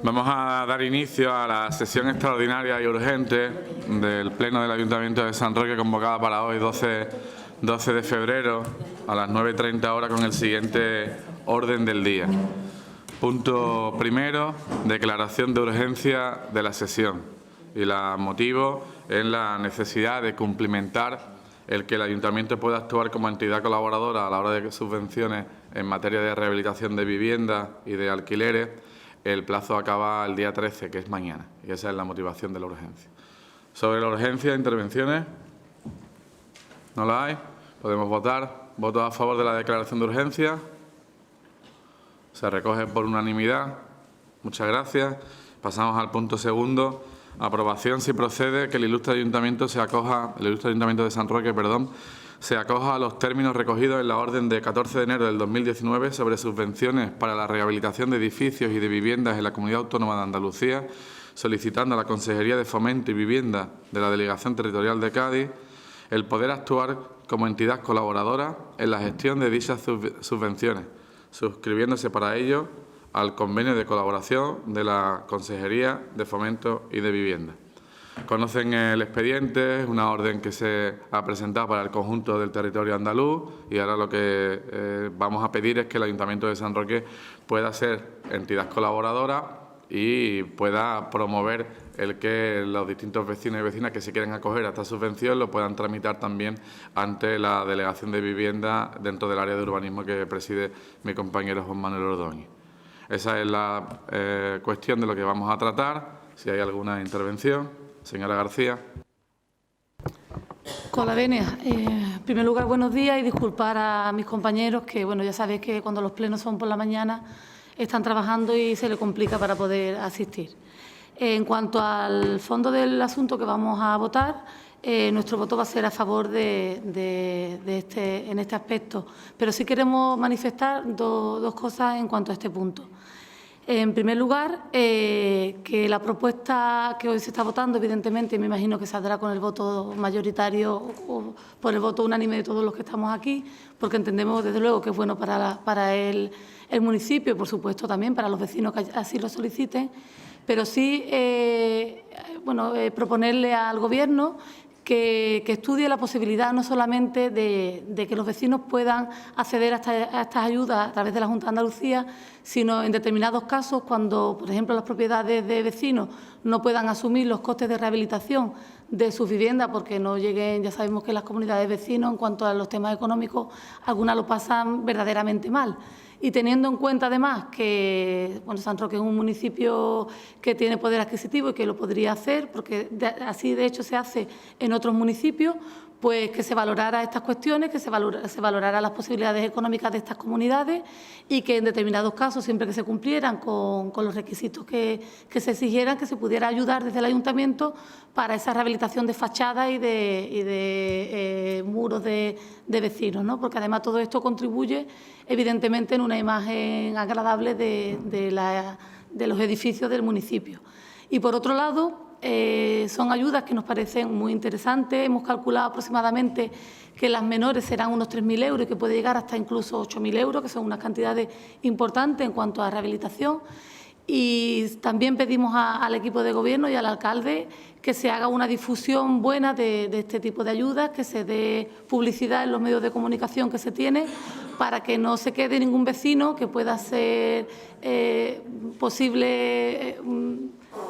Vamos a dar inicio a la sesión extraordinaria y urgente del Pleno del Ayuntamiento de San Roque, convocada para hoy, 12 de febrero, a las 9:30 horas, con el siguiente orden del día. Punto primero, declaración de urgencia de la sesión. Y la motivo es la necesidad de cumplimentar el que el Ayuntamiento pueda actuar como entidad colaboradora a la hora de subvenciones en materia de rehabilitación de viviendas y de alquileres. El plazo acaba el día 13, que es mañana, y esa es la motivación de la urgencia. Sobre la urgencia, intervenciones. ¿No la hay? Podemos votar. ¿Votos a favor de la declaración de urgencia? Se recoge por unanimidad. Muchas gracias. Pasamos al punto segundo. Aprobación, si procede, que el ilustre Ayuntamiento de San Roque, se acoja a los términos recogidos en la orden de 14 de enero del 2019 sobre subvenciones para la rehabilitación de edificios y de viviendas en la Comunidad Autónoma de Andalucía, solicitando a la Consejería de Fomento y Vivienda de la Delegación Territorial de Cádiz el poder actuar como entidad colaboradora en la gestión de dichas subvenciones, suscribiéndose para ello al convenio de colaboración de la Consejería de Fomento y de Vivienda. Conocen el expediente, es una orden que se ha presentado para el conjunto del territorio andaluz, y ahora lo que vamos a pedir es que el Ayuntamiento de San Roque pueda ser entidad colaboradora y pueda promover el que los distintos vecinos y vecinas que se quieren acoger a esta subvención lo puedan tramitar también ante la Delegación de Vivienda dentro del área de urbanismo que preside mi compañero Juan Manuel Ordóñez. Esa es la cuestión de lo que vamos a tratar. Si hay alguna intervención. Señora García. Con la venia. En primer lugar, buenos días y disculpar a mis compañeros que, bueno, ya sabéis que cuando los plenos son por la mañana están trabajando y se les complica para poder asistir. En cuanto al fondo del asunto que vamos a votar, nuestro voto va a ser a favor en este aspecto, pero sí queremos manifestar dos cosas en cuanto a este punto. En primer lugar, que la propuesta que hoy se está votando, evidentemente, me imagino que saldrá con el voto mayoritario o por el voto unánime de todos los que estamos aquí, porque entendemos, desde luego, que es bueno para el municipio y, por supuesto, también para los vecinos que así lo soliciten, pero sí proponerle al Gobierno que estudie la posibilidad no solamente de que los vecinos puedan acceder a estas ayudas a través de la Junta de Andalucía, sino en determinados casos, cuando, por ejemplo, las propiedades de vecinos no puedan asumir los costes de rehabilitación de sus viviendas porque no lleguen, ya sabemos que las comunidades de vecinos, en cuanto a los temas económicos, algunas lo pasan verdaderamente mal. Y teniendo en cuenta, además, que San Roque es un municipio que tiene poder adquisitivo y que lo podría hacer, porque así, de hecho, se hace en otros municipios, pues que se valorara estas cuestiones, que se valorara las posibilidades económicas de estas comunidades y que en determinados casos, siempre que se cumplieran con los requisitos que se exigieran, que se pudiera ayudar desde el Ayuntamiento para esa rehabilitación de fachadas y de muros de vecinos, ¿no? Porque además todo esto contribuye evidentemente en una imagen agradable de los edificios del municipio. Y por otro lado, son ayudas que nos parecen muy interesantes. Hemos calculado aproximadamente que las menores serán unos 3.000 euros y que puede llegar hasta incluso 8.000 euros, que son unas cantidades importantes en cuanto a rehabilitación. Y también pedimos al equipo de Gobierno y al alcalde que se haga una difusión buena de este tipo de ayudas, que se dé publicidad en los medios de comunicación que se tiene, para que no se quede ningún vecino que pueda ser posible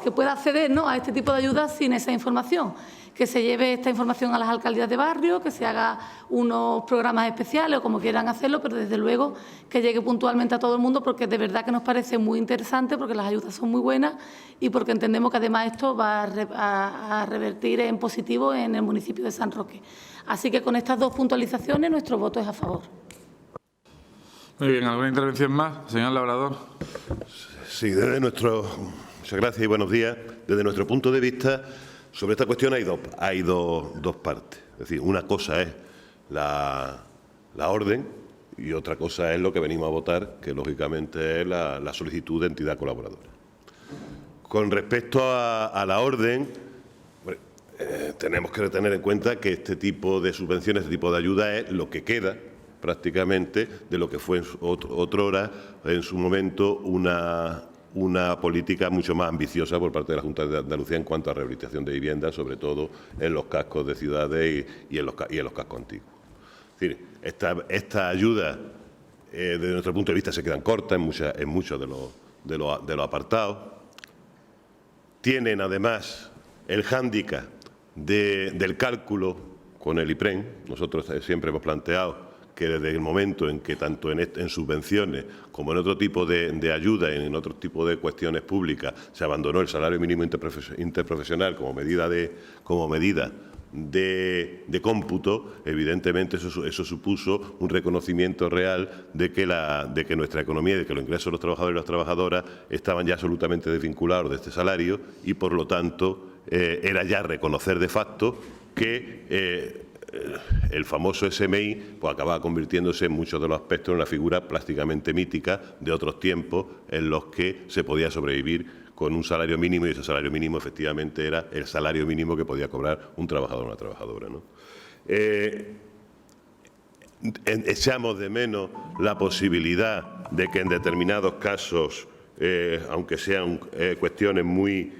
que pueda acceder, ¿no?, a este tipo de ayudas sin esa información. Que se lleve esta información a las alcaldías de barrio, que se haga unos programas especiales o como quieran hacerlo, pero desde luego que llegue puntualmente a todo el mundo, porque de verdad que nos parece muy interesante, porque las ayudas son muy buenas y porque entendemos que además esto va a revertir en positivo en el municipio de San Roque. Así que con estas dos puntualizaciones nuestro voto es a favor. Muy bien, ¿alguna intervención más? Señor Labrador. Sí, muchas gracias y buenos días. Desde nuestro punto de vista, sobre esta cuestión hay dos partes. Es decir, una cosa es la orden y otra cosa es lo que venimos a votar, que lógicamente es la solicitud de entidad colaboradora. Con respecto a la orden, tenemos que tener en cuenta que este tipo de subvenciones, este tipo de ayuda es lo que queda prácticamente de lo que fue otrora, en su momento, una una política mucho más ambiciosa por parte de la Junta de Andalucía en cuanto a rehabilitación de viviendas, sobre todo en los cascos de ciudades y en los cascos antiguos. Es decir, esta ayuda, desde nuestro punto de vista, se quedan cortas en muchos de los apartados. Tienen, además, el hándicap del cálculo con el IPREN. Nosotros siempre hemos planteado que desde el momento en que tanto en subvenciones como en otro tipo de ayuda, en otro tipo de cuestiones públicas, se abandonó el salario mínimo interprofesional como medida de cómputo, evidentemente eso supuso un reconocimiento real de que nuestra economía y de que los ingresos de los trabajadores y las trabajadoras estaban ya absolutamente desvinculados de este salario y, por lo tanto, era ya reconocer de facto que el famoso SMI pues acababa convirtiéndose en muchos de los aspectos en una figura prácticamente mítica de otros tiempos en los que se podía sobrevivir con un salario mínimo, y ese salario mínimo efectivamente era el salario mínimo que podía cobrar un trabajador o una trabajadora, ¿no? Echamos de menos la posibilidad de que en determinados casos, aunque sean cuestiones muy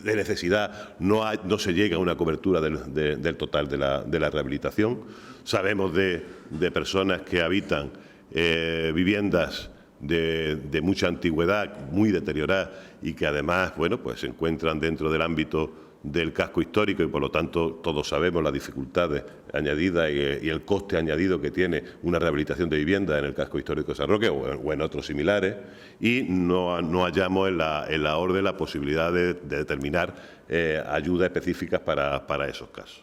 de necesidad, no se llega a una cobertura del total de la rehabilitación. Sabemos de personas que habitan viviendas de mucha antigüedad, muy deterioradas y que además, bueno, pues se encuentran dentro del ámbito del casco histórico y, por lo tanto, todos sabemos las dificultades añadidas y el coste añadido que tiene una rehabilitación de vivienda en el casco histórico de San Roque o en otros similares, y no hallamos en la orden la posibilidad de determinar ayudas específicas para esos casos.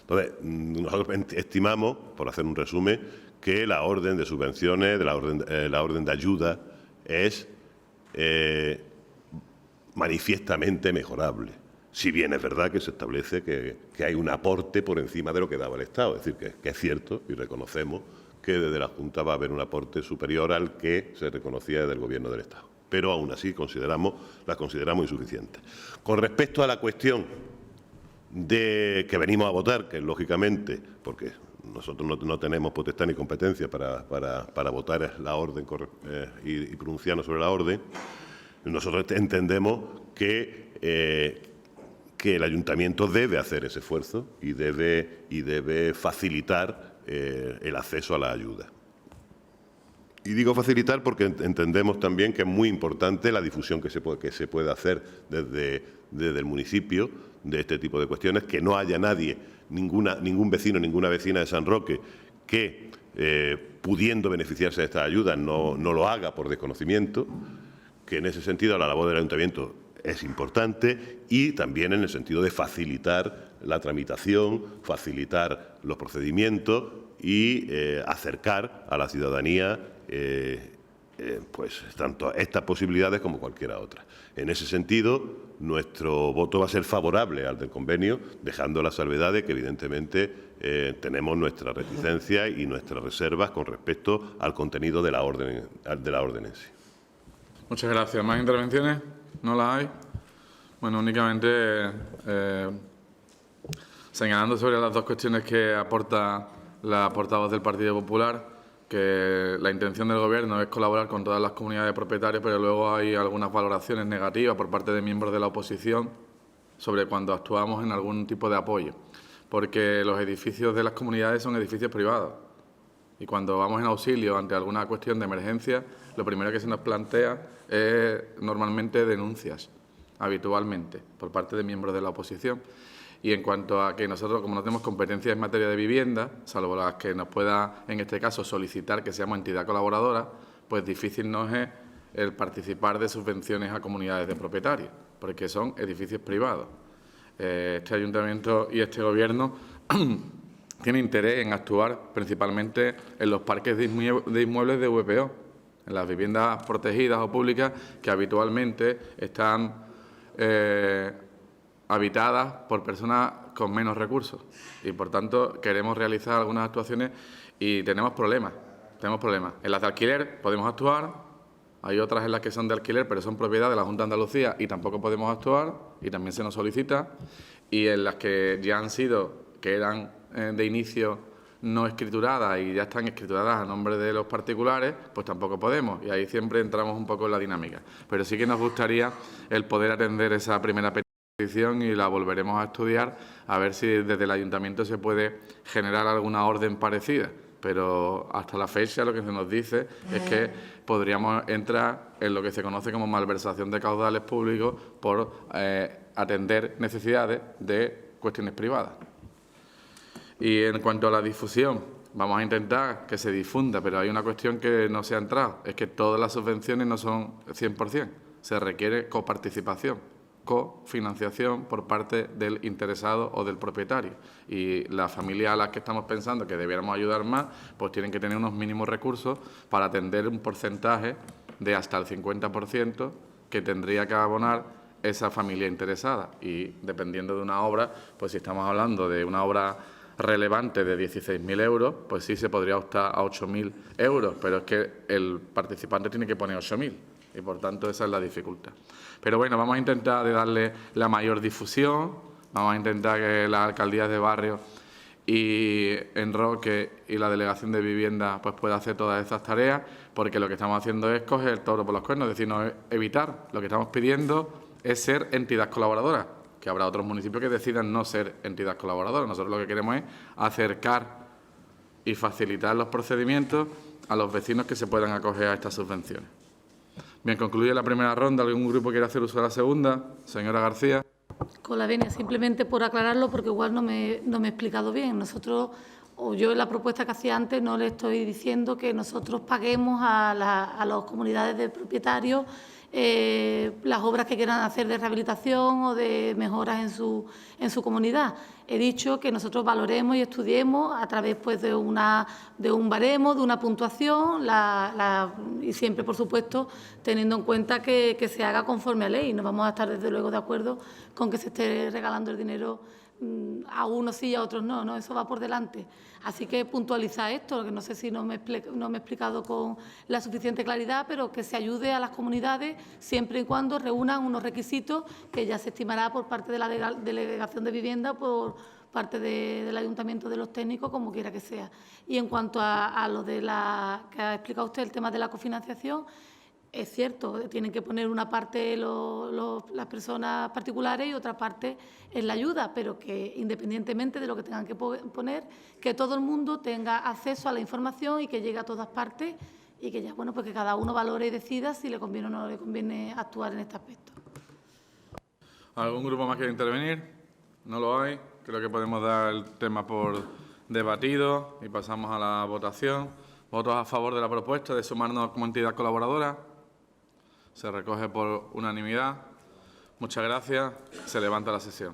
Entonces, nosotros estimamos, por hacer un resumen, que la orden de subvenciones, la orden de ayuda es manifiestamente mejorable, si bien es verdad que se establece que hay un aporte por encima de lo que daba el Estado. Es decir, que es cierto y reconocemos que desde la Junta va a haber un aporte superior al que se reconocía desde el Gobierno del Estado. Pero aún así la consideramos insuficiente. Con respecto a la cuestión de que venimos a votar, que lógicamente, porque nosotros no tenemos potestad ni competencia para votar la orden y pronunciarnos sobre la orden, nosotros entendemos que el Ayuntamiento debe hacer ese esfuerzo y debe facilitar el acceso a la ayuda. Y digo facilitar porque entendemos también que es muy importante la difusión que se puede hacer desde el municipio de este tipo de cuestiones, que no haya nadie, ningún vecino, ninguna vecina de San Roque que, pudiendo beneficiarse de estas ayudas, no lo haga por desconocimiento, que en ese sentido la labor del Ayuntamiento es importante, y también en el sentido de facilitar la tramitación, facilitar los procedimientos y acercar a la ciudadanía pues tanto estas posibilidades como cualquiera otra. En ese sentido, nuestro voto va a ser favorable al del convenio, dejando la salvedad de que, evidentemente, tenemos nuestra reticencia y nuestras reservas con respecto al contenido de la orden en sí. Muchas gracias. ¿Más intervenciones? ¿No las hay? Bueno, únicamente señalando sobre las dos cuestiones que aporta la portavoz del Partido Popular, que la intención del Gobierno es colaborar con todas las comunidades de propietarios, pero luego hay algunas valoraciones negativas por parte de miembros de la oposición sobre cuando actuamos en algún tipo de apoyo, porque los edificios de las comunidades son edificios privados y cuando vamos en auxilio ante alguna cuestión de emergencia, lo primero que se nos plantea es normalmente denuncias, habitualmente, por parte de miembros de la oposición. Y en cuanto a que nosotros, como no tenemos competencias en materia de vivienda, salvo las que nos pueda, en este caso, solicitar que seamos entidad colaboradora, pues difícil nos es el participar de subvenciones a comunidades de propietarios, porque son edificios privados. Este Ayuntamiento y este Gobierno tiene interés en actuar principalmente en los parques de inmuebles de VPO, en las viviendas protegidas o públicas que habitualmente están habitadas por personas con menos recursos y, por tanto, queremos realizar algunas actuaciones y tenemos problemas. En las de alquiler podemos actuar, hay otras en las que son de alquiler pero son propiedad de la Junta de Andalucía y tampoco podemos actuar y también se nos solicita, y en las que ya han sido, que eran de inicio no escrituradas y ya están escrituradas a nombre de los particulares, pues tampoco podemos. Y ahí siempre entramos un poco en la dinámica. Pero sí que nos gustaría el poder atender esa primera petición y la volveremos a estudiar a ver si desde el Ayuntamiento se puede generar alguna orden parecida. Pero hasta la fecha lo que se nos dice es que podríamos entrar en lo que se conoce como malversación de caudales públicos por atender necesidades de cuestiones privadas. Y en cuanto a la difusión, vamos a intentar que se difunda, pero hay una cuestión que no se ha entrado, es que todas las subvenciones no son 100%, se requiere coparticipación, cofinanciación por parte del interesado o del propietario. Y las familias a las que estamos pensando que debiéramos ayudar más, pues tienen que tener unos mínimos recursos para atender un porcentaje de hasta el 50% que tendría que abonar esa familia interesada. Y dependiendo de una obra, pues si estamos hablando de una obra relevante de 16.000 euros, pues sí se podría optar a 8.000 euros, pero es que el participante tiene que poner 8.000 y por tanto esa es la dificultad. Pero bueno, vamos a intentar de darle la mayor difusión, vamos a intentar que las alcaldías de barrio y en Roque y la Delegación de Vivienda pues pueda hacer todas esas tareas, porque lo que estamos haciendo es coger el toro por los cuernos, es decir, no evitar. Lo que estamos pidiendo es ser entidad colaboradora, que habrá otros municipios que decidan no ser entidad colaboradora. Nosotros lo que queremos es acercar y facilitar los procedimientos a los vecinos que se puedan acoger a estas subvenciones. Bien, concluye la primera ronda. ¿Algún grupo quiere hacer uso de la segunda? Señora García. Con la venia, simplemente por aclararlo, porque igual no me he explicado bien. Nosotros, o yo en la propuesta que hacía antes, no le estoy diciendo que nosotros paguemos a las comunidades de propietarios las obras que quieran hacer de rehabilitación o de mejoras en su comunidad. He dicho que nosotros valoremos y estudiemos a través pues, de un baremo, de una puntuación, y siempre, por supuesto, teniendo en cuenta que se haga conforme a ley. No vamos a estar, desde luego, de acuerdo con que se esté regalando el dinero a unos sí y a otros no, ¿no? Eso va por delante. Así que puntualizar esto, que no sé si no me he explicado con la suficiente claridad, pero que se ayude a las comunidades siempre y cuando reúnan unos requisitos que ya se estimará por parte de la Delegación de Vivienda, por parte del Ayuntamiento, de los técnicos, como quiera que sea. Y en cuanto a lo de que ha explicado usted, el tema de la cofinanciación, es cierto, tienen que poner una parte las personas particulares y otra parte en la ayuda, pero que independientemente de lo que tengan que poner, que todo el mundo tenga acceso a la información y que llegue a todas partes y que ya, bueno, pues que cada uno valore y decida si le conviene o no le conviene actuar en este aspecto. ¿Algún grupo más quiere intervenir? No lo hay. Creo que podemos dar el tema por debatido y pasamos a la votación. ¿Votos a favor de la propuesta de sumarnos como entidad colaboradora? Se recoge por unanimidad. Muchas gracias. Se levanta la sesión.